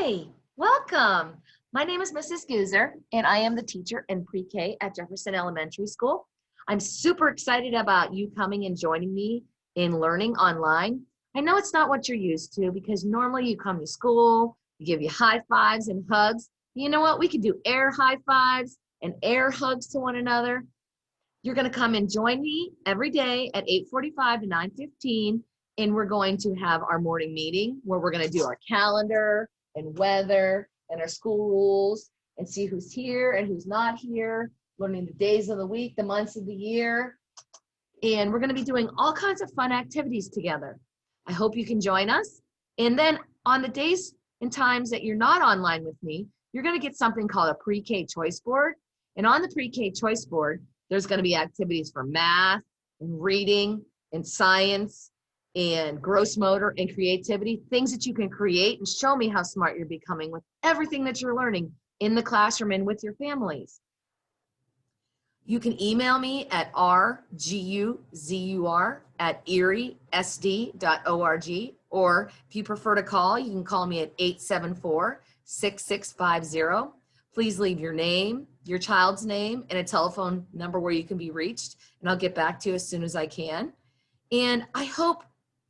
Hi, welcome. My name is Mrs. Gooser, and I am the teacher in pre-K at Jefferson Elementary School. I'm super excited about you coming and joining me in learning online. I know it's not what you're used to because normally you come to school, we give you high fives and hugs. You know what? We can do air high fives and air hugs to one another. You're going to come and join me every day at 8:45 to 9:15, and we're going to have our morning meeting where we're going to do our calendar and weather and our school rules and see who's here and who's not here, learning the days of the week, the months of the year. And we're going to be doing all kinds of fun activities together. I hope you can join us. And then on the days and times that you're not online with me, you're going to get something called a pre-K choice board. And on the pre-K choice board, there's going to be activities for math and reading and science and gross motor and creativity, things that you can create and show me how smart you're becoming with everything that you're learning in the classroom and with your families. You can email me at rguzur@eriesd.org, or if you prefer to call, you can call me at 874-6650. Please leave your name, your child's name, and a telephone number where you can be reached, and I'll get back to you as soon as I can. And I hope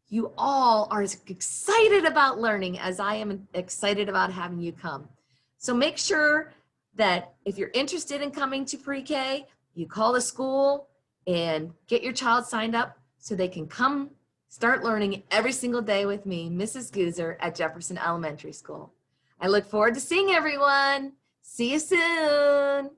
you all are as excited about learning as I am excited about having you come. So make sure that if you're interested in coming to pre-K, you call the school and get your child signed up so they can come start learning every single day with me, Mrs. Gooser at Jefferson Elementary School. I look forward to seeing everyone. See you soon.